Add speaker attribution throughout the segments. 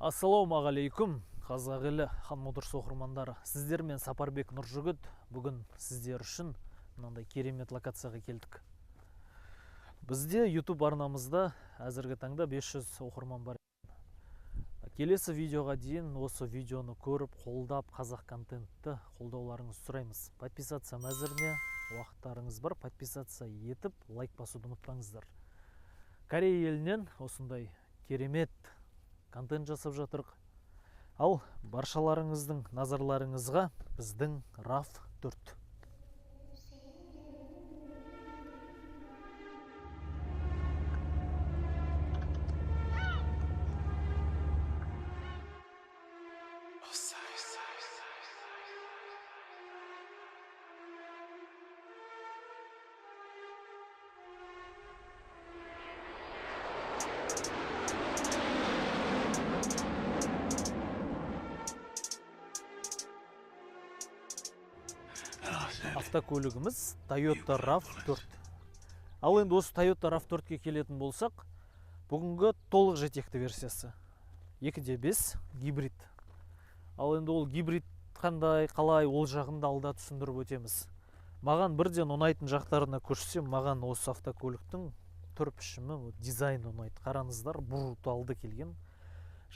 Speaker 1: Ассалаумағалейкум, қазақ елі хан Моторс оқырмандары. Сіздермен Сапарбек Нұржігіт. Бүгін сіздер үшін мынандай керемет локацияға келдік. Бізде YouTube арнамызда әзіргі таңда 500 оқырман бар. Келесі видеоға дейін осы видеоны көріп, қолдап, қазақ контентті қолдауларыңызды сұраймыз. Подписация мәзіріне уақыттарыңыз бар. Подписация етіп, лайк басуды ұмытпаңыздар. Корея елінен осындай керемет контент жасап жатырық. Ал баршаларыңыздың назарларыңызға біздің RAV4. Автокөлігіміз Toyota RAV4. Ал енді осы Toyota RAV4-ке келетін болсақ, бүгінгі толық жетекті версиясы 2.5 гибрид. Ал енді ол гибрид қандай, қалай, ол жағында алда түсіндіріп өтеміз. Маған бірден ұнайтын жақтарына көшсем, маған осы автокөліктің түр пішімі, дизайны ұнайды. Қараңыздар, бруталды келген.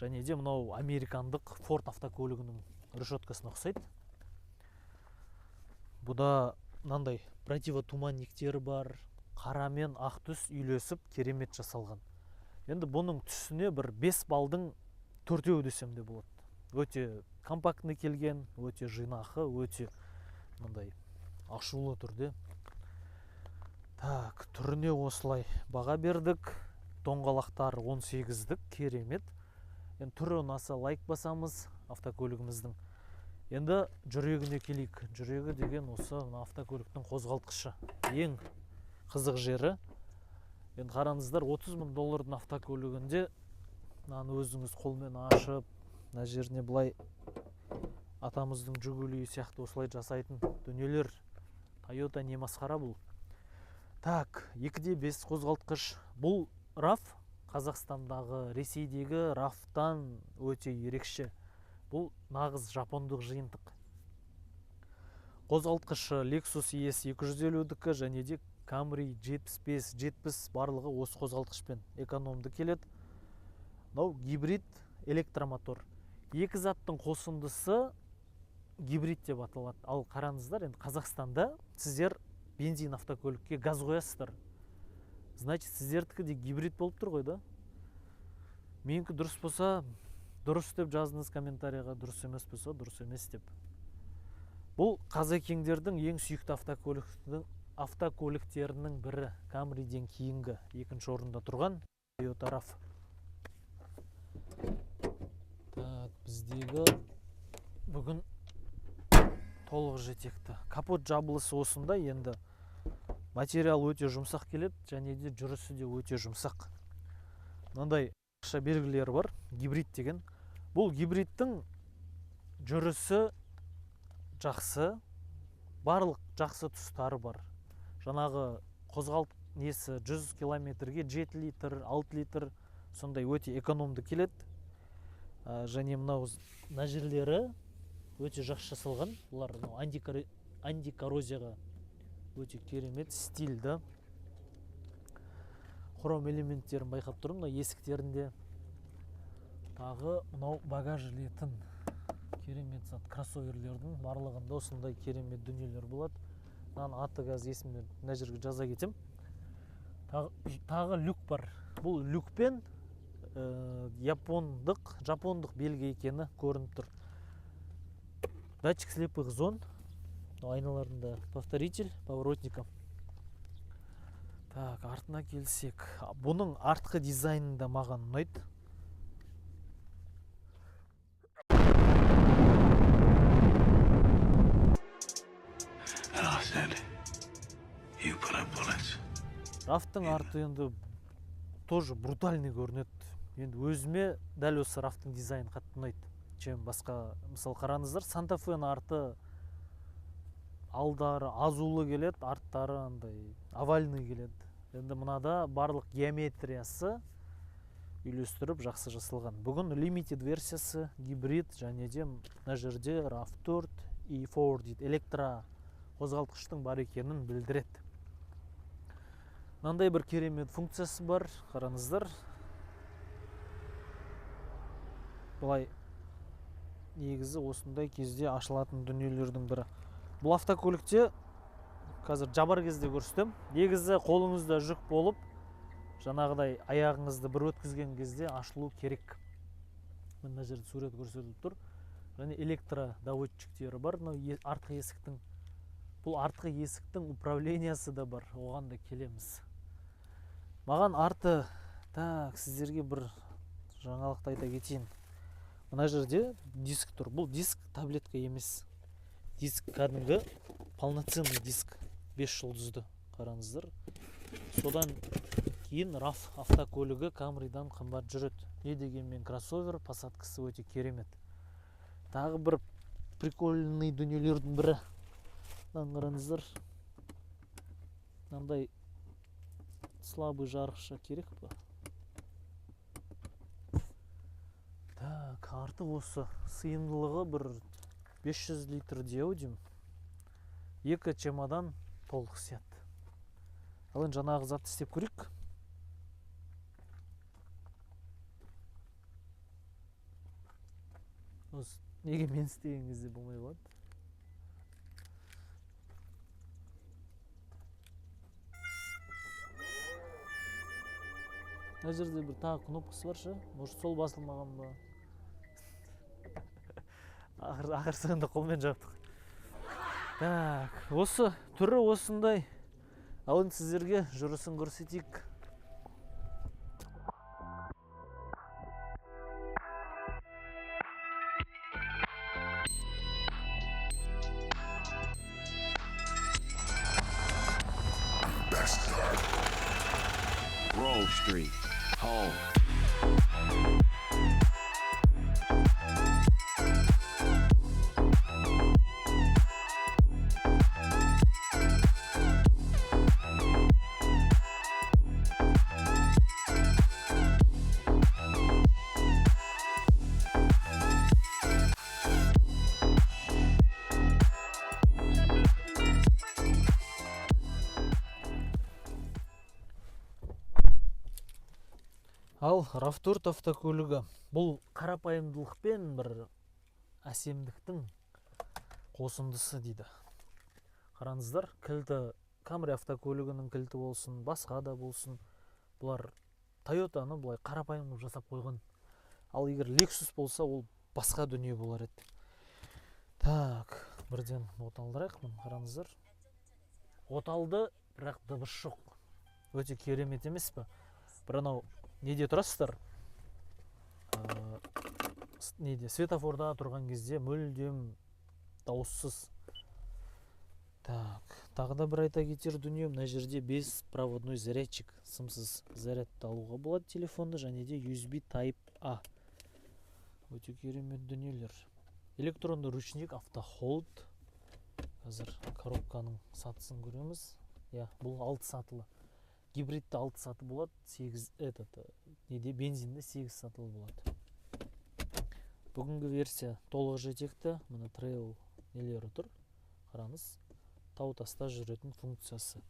Speaker 1: Және де мынау американдық Ford автокөлігінің решеткасына ұқсайды. Бұда мынандай противотуманниктері бар, қара мен ақ түс үйлесіп керемет жасалған. Енді бұның түсіне бір 5 балдың 4-еу десем де болады. Өте компактный келген, өте жинақы, өте мындай ашулы түрде. Так, түріне осылай баға бердік. Доңғалақтары 18-дік, керемет. Енді түрі ұнаса лайк басамыз автокөлігіміздің. Енді жүрегіне келейік. Жүрегі деген осы автокөліктің қозғалтқышы. Ең қызық жері. Енді қараңыздар, $30.000 автокөлігінде өзіңіз қолмен ашып, мына жеріне былай атамыздың жүгілі сияқты осылай жасайтын дүниелер. Toyota не масқара бұл. Так, 2.5 қозғалтқыш. Бұл RAV Қазақстандағы, Ресейдегі RAV-тан өте ерекше. Бұл нағыз жапондық жиынтық. Қозғалтқышы Lexus ES 250-дікі және де Camry 75-70 барлығы осы қозғалтқышпен экономды келеді. Мынау гибрид электромотор. Екі заттың қосындысы гибрид деп аталады. Ал қараңыздар, енді Қазақстанда сіздер бензин автокөлікке газ қоясыздар. Значит, сіздердікі де гибрид болып тұр ғой да. Менікі дұрыс болса, дұрыс деп жазыңыз комментарияға, дұрыс емес болса, дұрыс емес деп. Бұл қазекеңдердің ең сүйікті автокөліктерінің бірі. Camry'ден кейінгі екінші орында тұрған Toyota RAV. Так, біздегі бүгін толық жетекті. Капот жабылысы осында. Енді материал өте жұмсақ келеді, және де жүрісі де өте жұмсақ. Мынандай ақша белгілері бар, гибрид деген. Бұл гибридтің жүрісі жақсы, барлық жақсы тұстары бар. Жаңағы қозғалт несі 100 километрге 7 литр, 6 литр сондай өте экономды келеді. Және мына жерлері өте жақсы жасалған. Бұлар антикоррозияға өте керемет, стильді. Хром элементтерін байқап тұрмын, есіктерінде. Тағы мынау багаж илетін керемет зат. Кроссоверлердің барлығында осындай керемет дүниелер болады. Аты қазір есімде, мына жерге жаза кетем. Тағы люк бар. Бұл люкпен жапондық белгі екені көрініп тұр. Датчик слепых зон. Айналарында повторитель поворотника. Так, артына келсек. Бұның артқы дизайнында маған ұнайды. RAV-тың арты енді тоже брутальный көрінеді. Енді өзіме дәл осы RAV-тың дизайны қатты ұнайды. Чем басқа, мысал қараңыздар, Santa Fe-ның арты алдары азулы келеді, арттары андай овальный келеді. Енді мынада барлық геометриясы үйлестіріп жақсы жасалған. Бүгін limited версиясы, гибрид және де мына жерде RAV4 E4 дейді, электро қозғалтқыштың бар екенін білдіреді. Мынандай бір керемет функциясы бар, қараңыздар. Бұлай негізі осындай кезде ашылатын дүниелердің бірі. Бұл автокөлікте қазір жабар кезде көрсетем. Негізі қолыңызда жүк болып, жаңағыдай аяғыңызды бір өткізген кезде ашылу керек. Мына жерде сурет көрсетіліп тұр. Және электродоводчиктері бар. Артқы есіктің, бұл артқы есіктің управлениясы да бар. Оған да келеміз. Маған арты, сіздерге бір жаңалықты айта кетейін. Мына жерде диск тұр. Бұл диск таблетка емес. Диск кәдімгі полноценный диск. 5 жұлдызды, қараңыздар. Содан кейін RAV автокөлігі Camry'дан қымбат жүреді. Не дегенмен кроссовер, посадкасы өте керемет. Тағы бір прикольный дүниелердің бірі. Қараңыздар. Мынандай слабый жарықша керек па? Арты осы. Сыйымдылығы бір 500 литр деу деймін. 2 чемодан толық сияқты. Ал енді жаңағы затты істеп көрейік. Неге мен істеген кезде болмай қалады? Мына жерде бір тағы кнопкасы бар шы. Может, сол басылмаған ба? Ақырсығында қолмен жаптық. Осы түрі осындай. Ал енді сіздерге жүрісін көрсетейік.
Speaker 2: Grove Street, home.
Speaker 1: Ал RAV4 автокөлігі. Бұл қарапайымдылықпен бір әсемдіктің қосындысы дейді. Қараңыздар, кілті Camry автокөлігінің кілті болсын, басқа да болсын. Бұлар Toyotаны бұлай қарапайым жасап қойған. Ал егер Lexus болса, ол басқа дүние болар еді. Бірден оталдырайық. Қараңыздар. Оталды, бірақ дыбыс жоқ. Өте керемет емес пе? Бір анау неде тұрасыздар? Светофорда тұрған кезде мүлдем дауыссыз. Тағы да бір айта кетер дүние, мына жерде беспроводной зарядчик, сымсыз зарядты алуға болады телефонды, және де USB Type-A. Өте керемет дүниелер. Электронды ручник, автохолд. Қазір коробканың сатысын көреміз. Бұл 6 сатылы. Гибридті 6 саты болады, бензинді 8 сатылы болады. Бүгінгі версия толық жетекті. Мына трейл нелері тұр. Қараңыз, тау таста жүретін функциясы.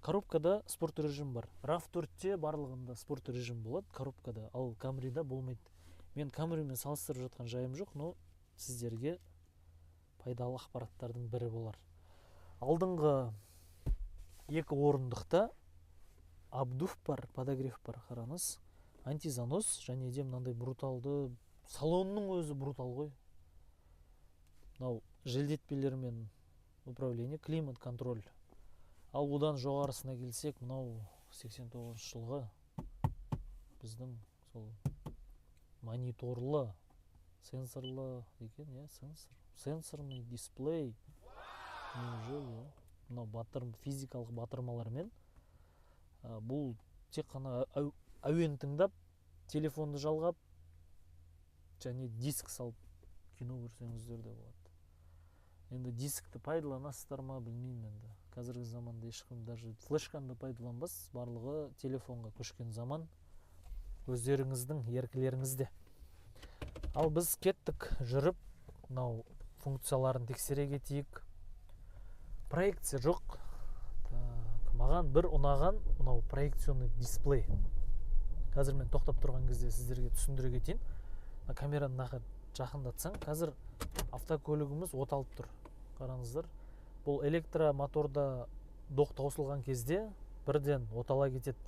Speaker 1: Коробкада спорт режим бар. RAV4-те барлығында спорт режим болады коробкада, ал Camry'да болмайды. Мен Camry'мен салыстырып жатқан жайым жоқ, но сіздерге пайдалы ақпараттардың бірі болар. Алдыңғы 2 орындықта обдув бар, подогрев бар, қараңыз. Антизанос, және де мынандай бруталды, салонның өзі брутал ғой. Мынау желдетпелермен управление, климат контроль. Ал одан жоғарысына келсек, мынау 89 жылғы біздің сол мониторлы, сенсорлы екен, сенсорный дисплей. Мынау физикалық батырмалармен. Бұл тек қана әуен тыңдап, телефонды жалғап, және диск салып кино көрсеңіздер де болады. Енді дискті пайдаланасыздар ма, білмеймін енді. Қазіргі заманда ешкім даже флешканы пайдаланбас, барлығы телефонға көшкен заман. өздеріңіздің еркілеріңізде. Ал біз кеттік жүріп, мынау функцияларын тексере кетейік. Проекция жоқ. Маған бір ұнаған мынау проекционный дисплей. Қазір мен тоқтап тұрған кезде сіздерге түсіндіре кетейін. Камераны жақындатсаң, қазір автокөлігіміз оталып тұр. Қараңыздар. Бұл электромоторда доқ таусылған кезде бірден отала кетеді.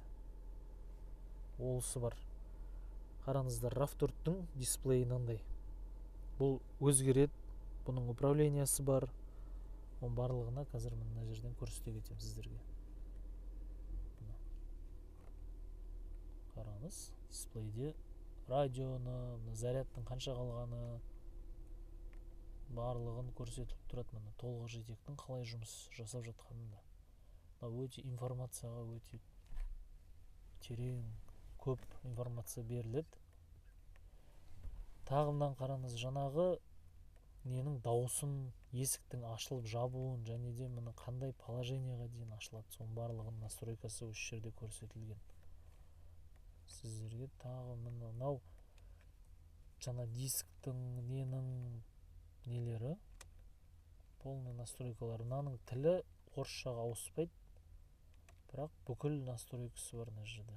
Speaker 1: Олысы бар. Қараңыздар, RAV4-тің дисплейі мынандай. Бұл өзгереді. Бұның управлениясы бар. Оның барлығына қазір мына жерден көрсете кетемін сіздерге. Қараңыз, дисплейде радионы, зарядтың қанша қалғаны барлығын көрсетіп тұрады. Мына толық жетектің қалай жұмыс жасап жатқанында. Өте информацияға өте терең, көп информация беріледі. Тағымнан қараңыз, жаңағы ненің дауысын, есіктің ашылып жабуын және де мұны қандай положениеға дейін ашылады, соның барлығын настройкасы осы жерде көрсетілген. Сіздерге тағы мынау жаңа дисктің ненің нелері, полный настройкалар. Мынаның тілі орысшаға ауыспайды, бірақ бүкіл настройкасы бар мына жерде.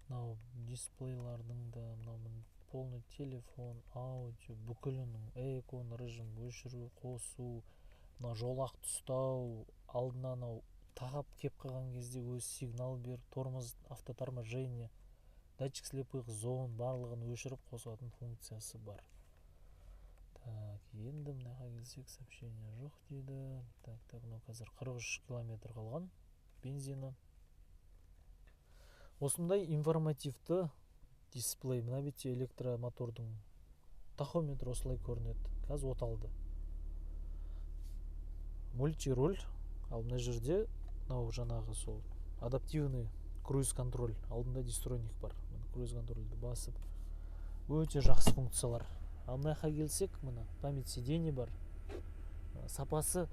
Speaker 1: Мынау дисплейлардың да полный телефон, аудио, бүкілінің экон режим, өшіру, қосу, жолақ тұстау, алдына тағап кеп қалған кезде өз сигнал бер, тормоз, автоторможение, датчик слепых зон, барлығын өшіріп қосатын функциясы бар. Енді мынаға келсек, сообщение жоқ дейді. Мынау қазір 43 километр қалған бензині. Осындай информативті дисплей. Мына бетте электромотордың тахометр осылай көрінеді. Қазір оталды. Мультироль. Ал мына жерде жаңағы сол адаптивный круиз контроль. Алдында дистроник бар. Круиз контрольді басып. Өте жақсы функциялар. Ал мынаға келсек, память сидений бар. Сапасы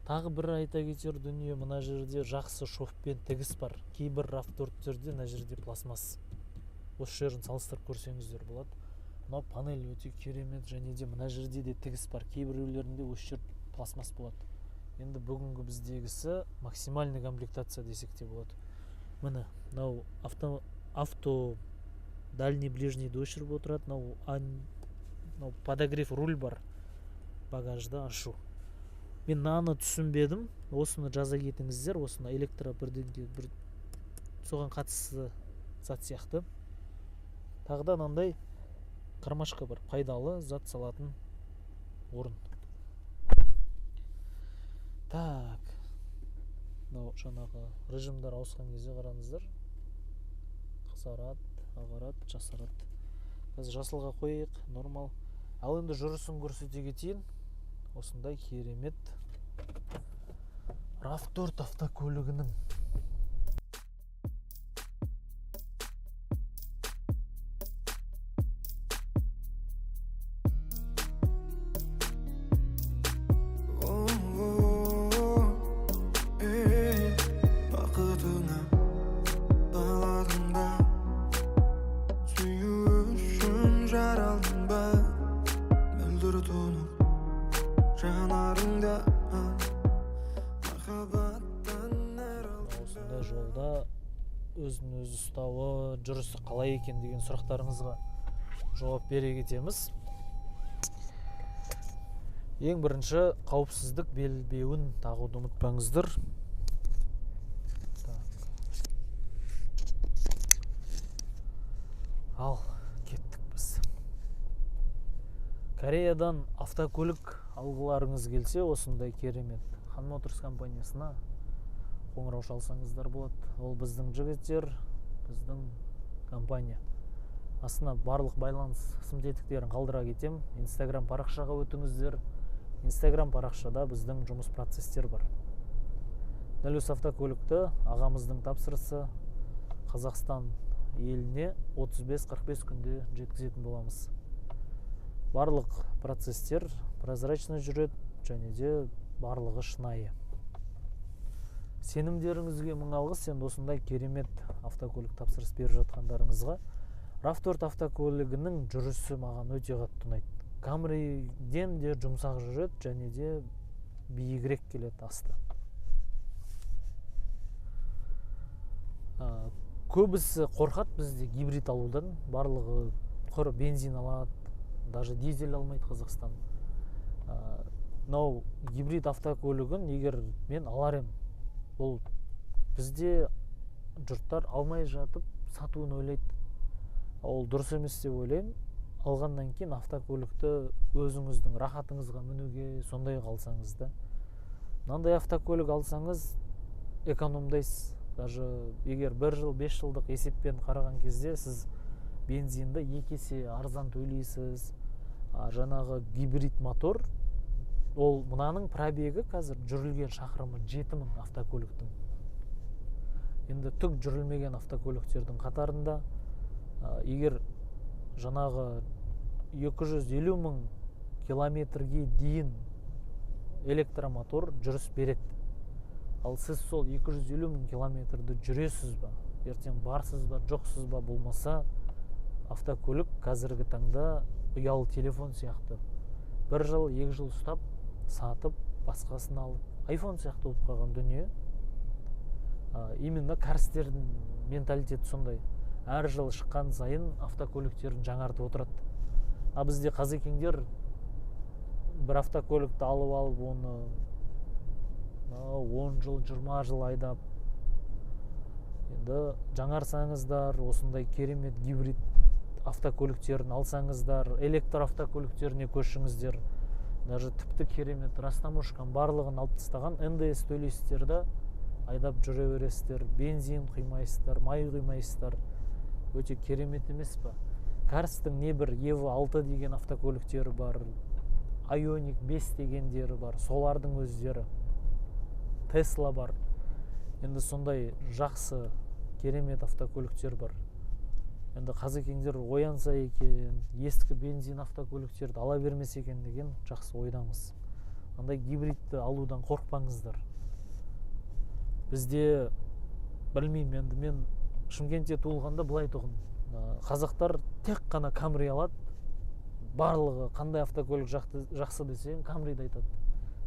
Speaker 1: тағы бір айта кетер дүние, мына жерде жақсы шовпен тігіс бар. Кейбір RAV4-терде мына жерде пластмасс. Осы жерін салыстырып көрсеңіздер болады. Мына панель өте керемет, және де мына жерде де тігіс бар. Кейбіреулерінде осы жер пластмасс болады. Енді бүгінгі біздегісі максимальный комплектация десек те болады. Мынау авто дальний ближнийді өшіріп отырады. Мынау подогрев руль бар. Багажды ашу. Мен наны түсінбедім. Осыны жаза кетіңіздер. Осыны электро бірден соған қатысты зат сияқты. Тағыда мынандай қармашқа бар. Пайдалы зат салатын орын. Так. Жаңағы режимдар ауысқан кезде қараңыздар. Қызарады, ағарады, жасарады. Қазір жасылға қойайық, нормал. Ал енді жүрісін көрсете кетейін. Осындай керемет RAV4 автокөлігінің. Осында жолда өзін-өзі ұстауы, жүрісі қалай екен деген сұрақтарыңызға жауап бере кетеміз. Ең бірінші қауіпсіздік белбеуін тағуды ұмытпаңыздар. Ал кеттік біз. Кореядан автокөлік алғыларыңыз келсе, осындай керемет Хан Моторс компаниясына қоңырау шалсаңыздар болады. Ол біздің жігіттер, біздің компания. Астына барлық байланыс сым-тетіктерін қалдыра кетем. Инстаграм парақшаға өтіңіздер. Инстаграм парақшада біздің жұмыс процестер бар. Дәл осы автокөлікті ағамыздың тапсырысы Қазақстан еліне 35-45 күнде жеткізетін боламыз. Барлық процестер прозрачно жүреді, және де барлығы шынайы. Сенімдеріңізге мың алғыс. Енді осындай керемет автокөлік тапсырыс беріп жатқандарыңызға. RAV4 автокөлігінің жүрісі маған өте қатты ұнайды. Камриден де жұмсақ жүреді, және де биігірек келеді асты. Көбісі қорқады бізде гибрид алудан. Барлығы құр бензин алады, даже дизель алмайды Қазақстан. Мынау гибрид автокөлігін егер мен алар ем, бұл бізде жұрттар алмай жатып сатуын ойлайды. Ол дұрыс емес деп ойлаймын. Алғаннан кейін автокөлікті өзіңіздің рахатыңызға мінуге сондай қалсаңыз да. Мынандай автокөлік алсаңыз экономдайсыз. Даже егер 1 жыл 5 жылдық есеппен қараған кезде сіз бензинді 2 есе арзан төлейсіз. Жаңағы гибрид мотор, ол мынаның пробегі қазір жүрілген шақырымы 7000 автокөліктің. Енді түк жүрілмеген автокөліктердің қатарында егер жаңағы 250 000 километрге дейін электромотор жүріс береді. Ал сіз сол 250 000 километрді жүресіз ба, ертең барсыз ба, жоқсыз ба, болмаса автокөлік қазіргі таңда ұялы телефон сияқты 1 жыл 2 жыл ұстап сатып басқасын алып, iPhone сияқты болып қалған дүние. Именно кәрістердің менталитеті сондай. Әр жыл шыққан сайын автокөліктерін жаңартып отырады. Бізде қазекеңдер бір автокөлікті алып оны 10 жыл 20 жыл айдап, енді жаңарсаңыздар, осындай керемет гибрид автокөліктерін алсаңыздар, электр автокөліктеріне көшіңіздер. Даже тіпті керемет растаможканың барлығын алып тастаған НДС төлейсіздер да айдап жүре бересіздер, бензин құймайсыздар, май құймайсыздар. Өте керемет емес па? Кәрістің небір Evo 6 деген автокөліктері бар, Ioniq 5 дегендері бар, солардың өздері. Tesla бар. Енді сондай жақсы керемет автокөліктер бар. Енді қазекеңдер оянса екен, ескі бензин автокөліктерді ала бермес екен деген жақсы ойдамыз. Андай гибридті алудан қорықпаңыздар. Бізде білмеймін, енді мен Шымкентте туылғанда былай тұғын. Қазақтар тек қана Камри алады. Барлығы қандай автокөлік жақсы десең, Камриді айтады.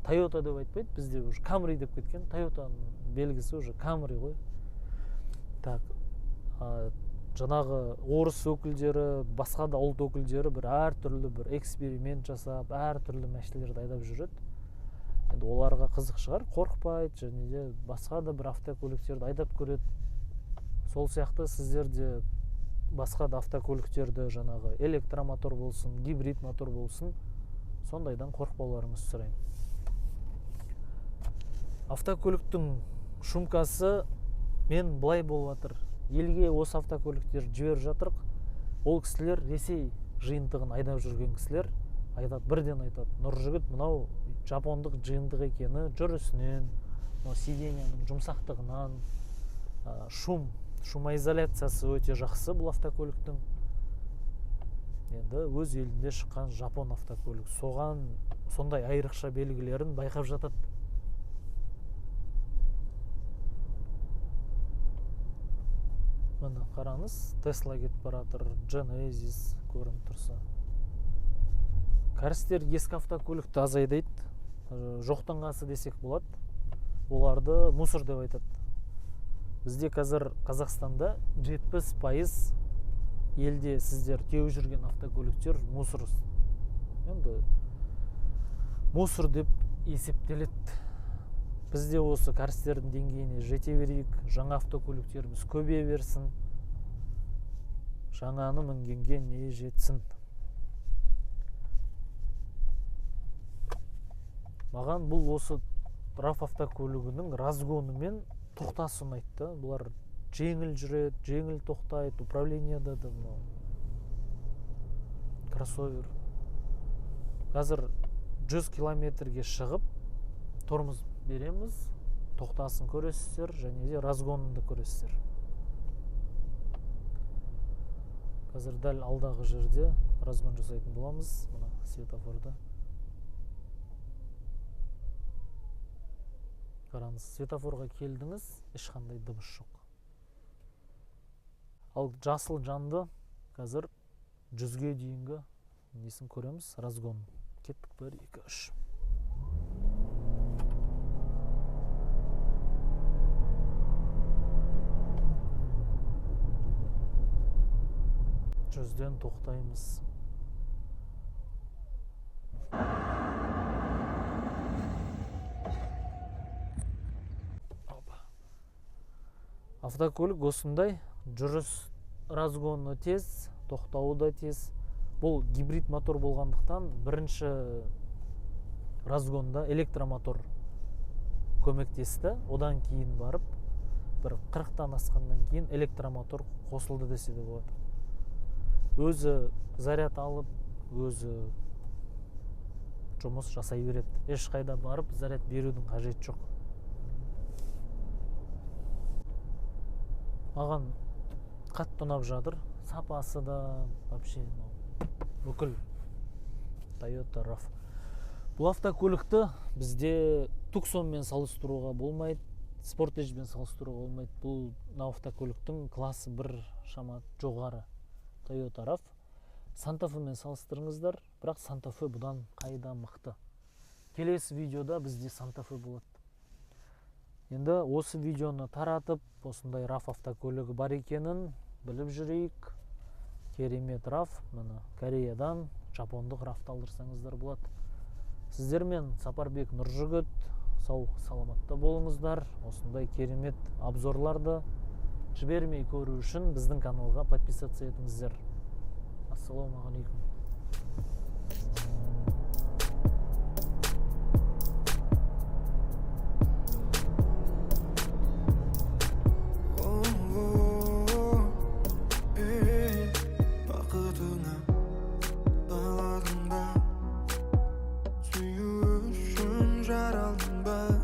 Speaker 1: Toyota деп айтпайды, бізде уже Камри деп кеткен. Toyotаның белгісі уже Камри ғой. Так, жаңағы орыс өкілдері, басқа да ұлт өкілдері бір әртүрлі бір эксперимент жасап, әртүрлі мәшінелерді айдап жүреді. Енді оларға қызық шығар, қорықпайды, және де басқа да бір автокөліктерді айдап көреді. Сол сияқты сіздер де басқа да автокөліктерді жаңағы электромотор болсын, гибрид мотор болсын, сондайдан қорықпауларыңызды сұраймын. Автокөліктің шумкасы мен былай болып жатыр. Елге осы автокөліктер жіберіп жатырық. Ол кісілер Ресей жиынтығын айдап жүрген кісілер айтады, бірден айтады. Нұржігіт, мынау жапондық жиынтық екені жүрісінен, сиденияның жұмсақтығынан, шумоизоляциясы өте жақсы бұл автокөліктің. Енді өз елінде шыққан жапон автокөлік. Соған сондай айрықша белгілерін байқап жатады. Міне қараңыз, Tesla кетіп баратыр, Genesis көрініп тұрса. Кәрістер ескі автокөлікті азайдайды, жоқтанғасы десек болады. Оларды мусор деп айтады. Бізде қазір Қазақстанда 70% елде сіздер теуіп жүрген автокөліктер мусор. Енді мусор деп есептеледі. Бізде осы кәрістердің деңгейіне жете берейік, жаңа автокөліктеріміз көбейе берсін, жаңаны мінгенге не жетсін. Маған бұл осы RAV автокөлігінің разгоны мен тоқтасы ұнайды. Бұлар жеңіл жүреді, жеңіл тоқтайды, управленияда да кроссовер. Қазір 100 километрге шығып, тормоз береміз, тоқтасын көресіздер, және де разгонын да көресіздер. Қазір дәл алдағы жерде разгон жасайтын боламыз, мына светофорда. Қараңыз, светофорға келдіңіз, ешқандай дыбыс жоқ. Ал жасыл жанды қазір 100-ге дейінгі несін көреміз, разгон. Кеттік, 1, 2, 3. Жүзден тоқтаймыз. Автокөлік осындай, жүріс разгоны тез, тоқтауы да тез. Бұл гибрид мотор болғандықтан бірінші разгонда электромотор көмектесті. Одан кейін барып, бір 40-тан асқаннан кейін электромотор қосылды десе де болады. Өзі заряд алып, өзі жұмыс жасай береді. Ешқайда барып заряд берудің қажеті жоқ. Маған қатты ұнап жатыр. Сапасы да вообще бүкіл Toyota RAV. Бұл автокөлікті бізде Tucsonмен салыстыруға болмайды, Sportageмен салыстыруға болмайды. Бұл автокөліктің классы бір шама жоғары. Toyota RAV. Santa Fe'мен салыстырыңыздар, бірақ Santa Fe бұдан қайда мықты. Келесі видеода бізде Santa Fe болады. Енді осы видеоны таратып, осындай RAV автокөлігі бар екенін біліп жүрейік. Керемет RAV, мына Кореядан жапондық RAV-ты алдырсаңыздар болады. Сіздермен Сапарбек Нұржігіт, сау саламатта болыңыздар. Осындай керемет обзорларды жібермей көру үшін біздің каналға подписаться етіңіздер. Ассалаумағалейкум.
Speaker 3: Бақытыңа баладың ба, сүю үшін жаралдың ба?